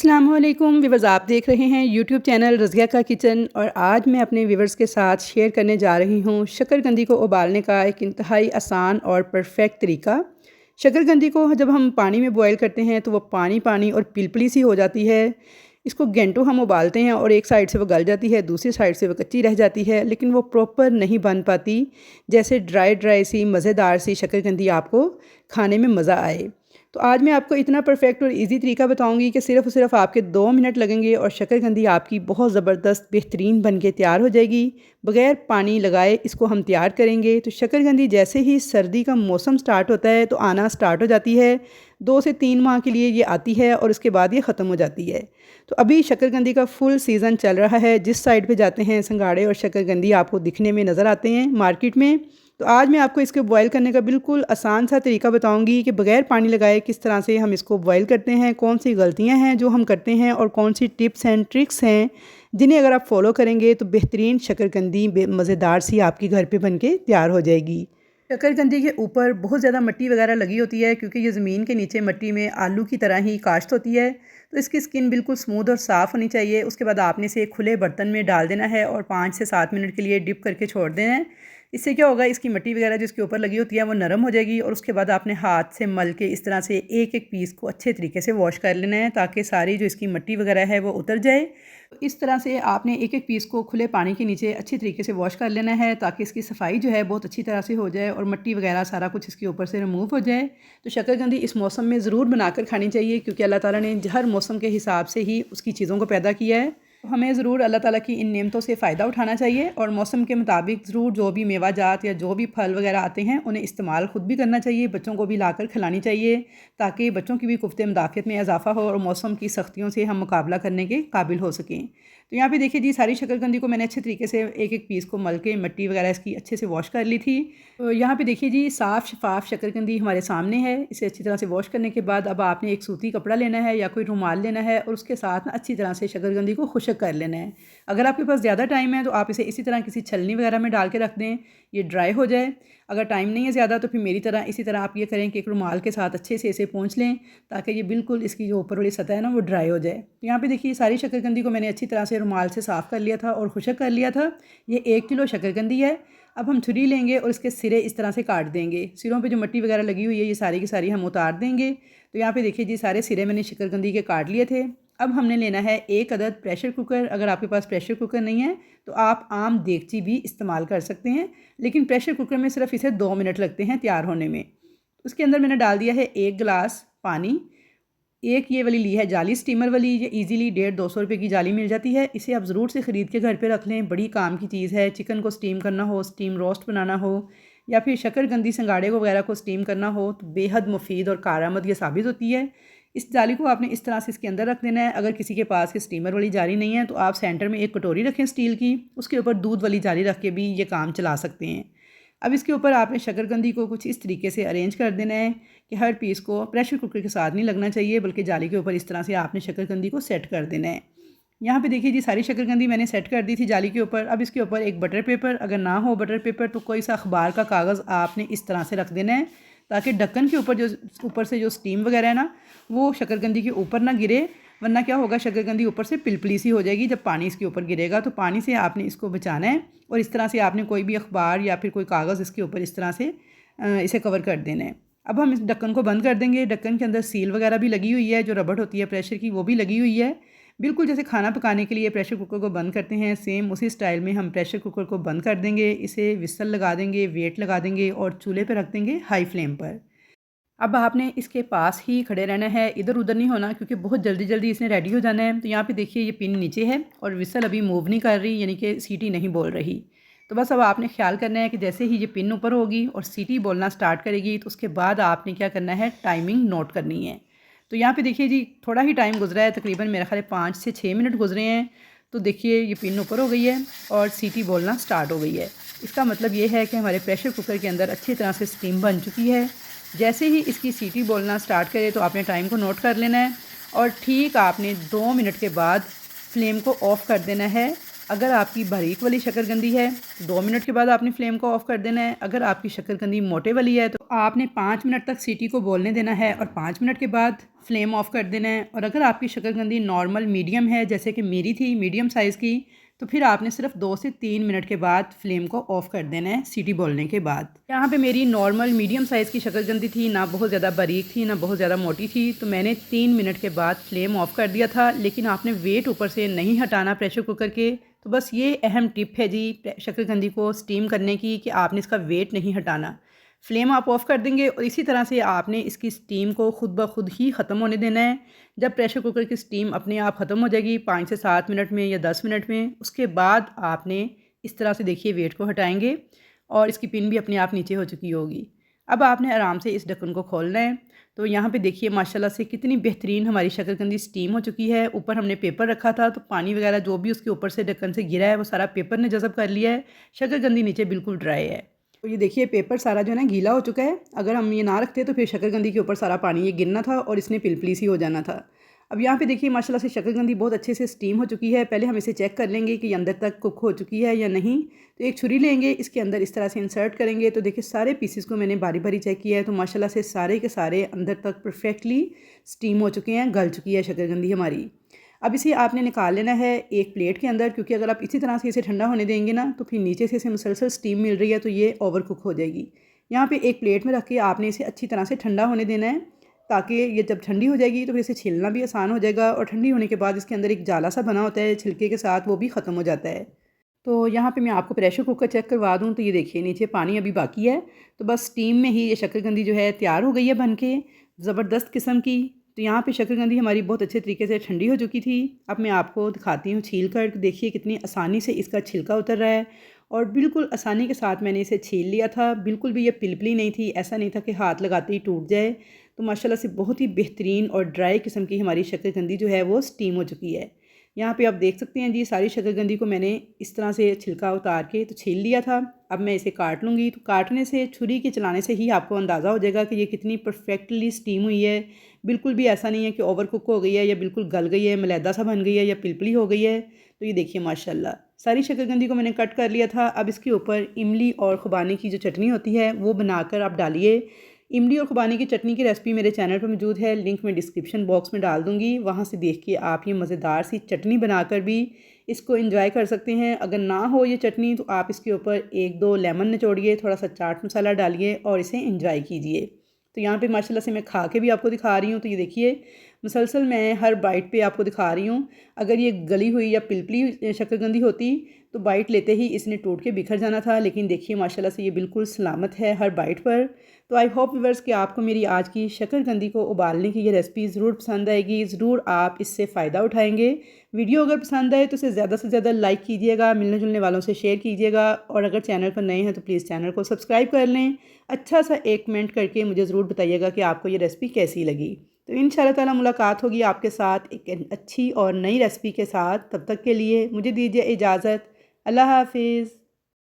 अस्सलामुअलैकुम व्यूवर्स, आप देख रहे हैं यूट्यूब चैनल रज़िया का किचन। और आज मैं अपने व्यूवर्स के साथ शेयर करने जा रही हूँ शकरकंदी को उबालने का एक इंतहाई आसान और परफेक्ट तरीका। शकरकंदी को जब हम पानी में बॉयल करते हैं तो वो पानी पानी और पिलपली सी हो जाती है। इसको घंटों हम उबालते हैं और एक साइड से वो गल जाती है, दूसरी साइड से वो कच्ची रह जाती है, लेकिन वो प्रॉपर नहीं बन पाती। जैसे ड्राई ड्राई सी मज़ेदार सी शकरकंदी आपको खाने में मज़ा आए। तो आज मैं आपको इतना परफेक्ट और इजी तरीका बताऊंगी कि सिर्फ और सिर्फ आपके 2 मिनट लगेंगे और शकरकंदी आपकी बहुत ज़बरदस्त बेहतरीन बन के तैयार हो जाएगी। बग़ैर पानी लगाए इसको हम तैयार करेंगे। तो शकरकंदी जैसे ही सर्दी का मौसम स्टार्ट होता है तो आना स्टार्ट हो जाती है। 2 से 3 माह के लिए ये आती है और उसके बाद ये ख़त्म हो जाती है। तो अभी शकरकंदी का फुल सीज़न चल रहा है। जिस साइड पे जाते हैं संगाड़े और शकरकंदी आपको दिखने में नज़र आते हैं मार्केट में। तो आज मैं आपको इसको बॉयल करने का बिल्कुल आसान सा तरीका बताऊंगी कि बग़ैर पानी लगाए किस तरह से हम इसको बॉयल करते हैं, कौन सी गलतियां हैं जो हम करते हैं और कौन सी टिप्स एंड ट्रिक्स हैं जिन्हें अगर आप फॉलो करेंगे तो बेहतरीन शकरकंदी मज़ेदार सी आपकी घर पे बन के तैयार हो जाएगी। शकरकंदी के ऊपर बहुत ज़्यादा मिट्टी वगैरह लगी होती है क्योंकि ये ज़मीन के नीचे मिट्टी में आलू की तरह ही काश्त होती है। तो इसकी स्किन बिल्कुल स्मूथ और साफ़ होनी चाहिए। उसके बाद आपने इसे खुले बर्तन में डाल देना है और 5 से 7 मिनट के लिए डिप करके छोड़ देना है। इससे क्या होगा, इसकी मिट्टी वगैरह जो इसके ऊपर लगी होती है वो नरम हो जाएगी। और उसके बाद आपने हाथ से मल के इस तरह से एक एक पीस को अच्छे तरीके से वॉश कर लेना है ताकि सारी जो इसकी मिट्टी वगैरह है वो उतर जाए। तो इस तरह से आपने एक एक पीस को खुले पानी के नीचे अच्छी तरीके से वॉश कर लेना है ताकि इसकी सफाई जो है बहुत अच्छी तरह से हो जाए और मिट्टी वगैरह सारा कुछ इसके ऊपर से रिमूव हो जाए। तो शकरकंदी इस मौसम में ज़रूर बनाकर खानी चाहिए क्योंकि अल्लाह ताला ने हर मौसम के हिसाब से ही उसकी चीज़ों को पैदा किया है। हमें ज़रूर अल्लाह ताला की इन नेमतों से फ़ायदा उठाना चाहिए और मौसम के मुताबिक ज़रूर जो भी मेवा जात या जो भी फल वगैरह आते हैं उन्हें इस्तेमाल ख़ुद भी करना चाहिए, बच्चों को भी लाकर खिलानी चाहिए ताकि बच्चों की भी कुफ्ते मुदाफ़ियत में इजाफ़ा हो और मौसम की सख्तियों से हम मुकाबला करने के काबिल हो सकें। तो यहाँ पे देखिए जी, सारी शकरकंदी को मैंने अच्छे तरीके से एक एक पीस को मल के मिट्टी वगैरह इसकी अच्छे से वॉश कर ली थी। तो यहाँ पे देखिए जी, साफ़ शफाफ शकरकंदी हमारे सामने है। इसे अच्छी तरह से वॉश करने के बाद अब आपने एक सूती कपड़ा लेना है या कोई रुमाल लेना है और उसके साथ ना अच्छी तरह से शकरकंदी को खुश्क कर लेना है। अगर आपके पास ज़्यादा टाइम है तो आप इसे इसी तरह किसी छलनी वगैरह में डाल के रख दें, ये ड्राई हो जाए। अगर टाइम नहीं है ज़्यादा तो फिर मेरी तरह इसी तरह आप ये करें कि एक रुमाल के साथ अच्छे से इसे पोंछ लें ताकि ये बिल्कुल इसकी जो ऊपर वाली सतह है ना वो ड्राई हो जाए। तो यहाँ पे देखिए सारी शकरकंदी को मैंने अच्छी तरह से रुमाल से साफ़ कर लिया था और खुश्क कर लिया था। ये 1 किलो शकरकंदी है। अब हम छुरी लेंगे और इसके सिरे इस तरह से काट देंगे। सिरों पे जो मिट्टी वगैरह लगी हुई है ये सारी की सारी हम उतार देंगे। तो यहाँ पे देखिए जी, सारे सिरे मैंने शकरकंदी के काट लिए थे। अब हमने लेना है 1 अदद प्रेशर कुकर। अगर आपके पास प्रेशर कुकर नहीं है तो आप आम देगची भी इस्तेमाल कर सकते हैं, लेकिन प्रेशर कुकर में सिर्फ इसे 2 मिनट लगते हैं तैयार होने में। उसके अंदर मैंने डाल दिया है 1 गिलास पानी। एक ये वाली ली है जाली स्टीमर वाली, ये इजीली 150-200 रुपये की जाली मिल जाती है। इसे आप ज़रूर से ख़रीद के घर पे रख लें, बड़ी काम की चीज़ है। चिकन को स्टीम करना हो, स्टीम रोस्ट बनाना हो या फिर शकरकंदी संगाड़े को वगैरह को स्टीम करना हो तो बेहद मुफीद और कारआमद ये साबित होती है। इस जाली को आपने इस तरह से इसके अंदर रख देना है। अगर किसी के पास ये स्टीमर वाली जाली नहीं है तो आप सेंटर में एक कटोरी रखें स्टील की, उसके ऊपर दूध वाली जाली रख के भी ये काम चला सकते हैं। अब इसके ऊपर आपने शकरकंदी को कुछ इस तरीके से अरेंज कर देना है कि हर पीस को प्रेशर कुकर के साथ नहीं लगना चाहिए, बल्कि जाली के ऊपर इस तरह से आपने शकरकंदी को सेट कर देना है। यहाँ पे देखिए जी, सारी शकरकंदी मैंने सेट कर दी थी जाली के ऊपर। अब इसके ऊपर एक बटर पेपर, अगर ना हो बटर पेपर तो कोई सा अखबार का कागज़ आपने इस तरह से रख देना है ताकि ढक्कन के ऊपर से जो स्टीम वगैरह है ना वो शकरकंदी के ऊपर ना गिरे, वरना क्या होगा, शकरकंदी ऊपर से पिलपली सी हो जाएगी जब पानी इसके ऊपर गिरेगा। तो पानी से आपने इसको बचाना है और इस तरह से आपने कोई भी अखबार या फिर कोई कागज़ इसके ऊपर इस तरह से इसे कवर कर देना है। अब हम इस ढक्कन को बंद कर देंगे। ढक्कन के अंदर सील वगैरह भी लगी हुई है, जो रबड़ होती है प्रेशर की वो भी लगी हुई है। बिल्कुल जैसे खाना पकाने के लिए प्रेशर कुकर को बंद करते हैं, सेम उसी स्टाइल में हम प्रेशर कुकर को बंद कर देंगे। इसे विसल लगा देंगे, वेट लगा देंगे और चूल्हे पर रख देंगे हाई फ्लेम पर। अब आपने इसके पास ही खड़े रहना है, इधर उधर नहीं होना क्योंकि बहुत जल्दी जल्दी इसने रेडी हो जाना है। तो यहाँ पे देखिए ये पिन नीचे है और विसल अभी मूव नहीं कर रही, यानी कि सीटी नहीं बोल रही। तो बस अब आपने ख्याल करना है कि जैसे ही ये पिन ऊपर होगी और सीटी बोलना स्टार्ट करेगी तो उसके बाद आपने क्या करना है, टाइमिंग नोट करनी है। तो यहाँ पे देखिए जी, थोड़ा ही टाइम गुजरा है, तकरीबन मेरा ख्याल 5 से 6 मिनट गुजरे हैं। तो देखिए ये पिन ऊपर हो गई है और सीटी बोलना स्टार्ट हो गई है। इसका मतलब ये है कि हमारे प्रेशर कुकर के अंदर अच्छी तरह से स्टीम बन चुकी है। जैसे ही इसकी सीटी बोलना स्टार्ट करे तो आपने टाइम को नोट कर लेना है और ठीक आपने 2 मिनट के बाद फ्लेम को ऑफ़ कर देना है अगर आपकी बारीक वाली शक्करकंदी है तो 2 मिनट के बाद आपने फ्लेम को ऑफ़ कर देना है। अगर आपकी शक्करकंदी मोटे वाली है तो आपने 5 मिनट तक सीटी को बोलने देना है और 5 मिनट के बाद फ्लेम ऑफ़ कर देना है। और अगर आपकी शक्करकंदी नॉर्मल मीडियम है, जैसे कि मेरी थी मीडियम साइज़ की, तो फिर आपने सिर्फ 2 से 3 मिनट के बाद फ्लेम को ऑफ़ कर देना है सीटी बोलने के बाद। यहाँ पे मेरी नॉर्मल मीडियम साइज़ की शक्करकंदी थी, ना बहुत ज़्यादा बारीक थी ना बहुत ज़्यादा मोटी थी, तो मैंने 3 मिनट के बाद फ्लेम ऑफ़ कर दिया था। लेकिन आपने वेट ऊपर से नहीं हटाना प्रेशर कुकर के। तो बस ये अहम टिप है जी शक्करकंदी को स्टीम करने की, कि आपने इसका वेट नहीं हटाना। फ्लेम आप ऑफ़ कर देंगे और इसी तरह से आपने इसकी स्टीम को ख़ुद ब खुद ही ख़त्म होने देना है। जब प्रेशर कुकर की स्टीम अपने आप ख़त्म हो जाएगी 5 से 7 मिनट में या 10 मिनट में, उसके बाद आपने इस तरह से देखिए वेट को हटाएंगे और इसकी पिन भी अपने आप नीचे हो चुकी होगी। अब आपने आराम से इस ढक्कन को खोलना है। तो यहाँ पे देखिए माशाल्लाह से कितनी बेहतरीन हमारी शक्करकंदी स्टीम हो चुकी है। ऊपर हमने पेपर रखा था तो पानी वगैरह जो भी उसके ऊपर से ढक्कन से गिरा है वो सारा पेपर ने जज़ब कर लिया है। शक्करकंदी नीचे बिल्कुल ड्राई है। तो ये देखिए पेपर सारा जो है ना गीला हो चुका है। अगर हम ये ना रखते तो फिर शक्करकंदी के ऊपर सारा पानी ये गिरना था और इसने पिलपली सी हो जाना था। अब यहाँ पे देखिए माशाल्लाह से शक्करकंदी बहुत अच्छे से स्टीम हो चुकी है। पहले हम इसे चेक कर लेंगे कि अंदर तक कुक हो चुकी है या नहीं। तो एक छुरी लेंगे, इसके अंदर इस तरह से इंसर्ट करेंगे तो देखिए सारे पीसेस को मैंने बारी बारी चेक किया है। तो माशाल्लाह से सारे के सारे अंदर तक परफेक्टली स्टीम हो चुके हैं, गल चुकी है शक्करकंदी हमारी। अब इसे आपने निकाल लेना है एक प्लेट के अंदर, क्योंकि अगर आप इसी तरह से इसे ठंडा होने देंगे ना तो फिर नीचे से इसे मुसलसल स्टीम मिल रही है तो ये ओवर कुक हो जाएगी। यहाँ पे एक प्लेट में रख के आपने इसे अच्छी तरह से ठंडा होने देना है, ताकि ये जब ठंडी हो जाएगी तो फिर इसे छीलना भी आसान हो जाएगा। और ठंडी होने के बाद इसके अंदर एक जाला सा बना होता है छिलके के साथ, वो भी ख़त्म हो जाता है। तो यहाँ पे मैं आपको प्रेशर कुकर चेक करवा दूँ तो ये देखिए नीचे पानी अभी बाकी है। तो बस स्टीम में ही ये शक्करकंदी जो है तैयार हो गई है बन के, ज़बरदस्त किस्म की। तो यहाँ पे शक्करकंदी हमारी बहुत अच्छे तरीके से ठंडी हो चुकी थी। अब मैं आपको दिखाती हूँ छील कर, देखिए कितनी आसानी से इसका छिलका उतर रहा है और बिल्कुल आसानी के साथ मैंने इसे छील लिया था। बिल्कुल भी ये पिलपली नहीं थी, ऐसा नहीं था कि हाथ लगाते ही टूट जाए। तो माशाल्लाह से बहुत ही बेहतरीन और ड्राई किस्म की हमारी शक्करकंदी जो है वो स्टीम हो चुकी है। यहाँ पे आप देख सकते हैं जी सारी शक्करकंदी को मैंने इस तरह से छिलका उतार के तो छील लिया था। अब मैं इसे काट लूँगी। तो काटने से, छुरी के चलाने से ही आपको अंदाज़ा हो जाएगा कि ये कितनी परफेक्टली स्टीम हुई है। बिल्कुल भी ऐसा नहीं है कि ओवर कुक हो गई है या बिल्कुल गल गई है, मलैदा सा बन गई है या पिलपली हो गई है। तो ये देखिए माशाल्लाह सारी शक्करकंदी को मैंने कट कर लिया था। अब इसके ऊपर इमली और खुबानी की जो चटनी होती है वो बनाकर आप डालिए। इमली और खुबानी की चटनी की रेसिपी मेरे चैनल पर मौजूद है, लिंक मैं डिस्क्रिप्शन बॉक्स में डाल दूँगी। वहाँ से देख के आप ये मज़ेदार सी चटनी बनाकर भी इसको एंजॉय कर सकते हैं। अगर ना हो ये चटनी तो आप इसके ऊपर 1-2 लेमन निचोड़िए, थोड़ा सा चाट मसाला डालिए और इसे एंजॉय कीजिए। तो यहाँ पे माशाल्लाह से मैं खा के भी आपको दिखा रही हूँ। तो ये देखिए मुसलसल मैं हर बाइट पे आपको दिखा रही हूँ। अगर ये गली हुई या पिलपली शक्करकंदी होती तो बाइट लेते ही इसने टूट के बिखर जाना था, लेकिन देखिए माशाल्लाह से ये बिल्कुल सलामत है हर बाइट पर। तो आई होप व्यूअर्स कि आपको मेरी आज की शक्करकंदी को उबालने की ये रेसिपी ज़रूर पसंद आएगी, ज़रूर आप इससे फ़ायदा उठाएंगे। वीडियो अगर पसंद आए तो इसे ज़्यादा से ज़्यादा लाइक कीजिएगा, मिलने जुलने वालों से शेयर कीजिएगा और अगर चैनल पर नए हैं तो प्लीज़ चैनल को सब्सक्राइब कर लें। अच्छा सा एक कमेंट करके मुझे ज़रूर बताइएगा कि आपको ये रेसिपी कैसी लगी। तो इंशाल्लाह ताला मुलाकात होगी आपके साथ एक अच्छी और नई रेसिपी के साथ। तब तक के लिए मुझे दीजिए इजाज़त। अल्लाह हाफिज़।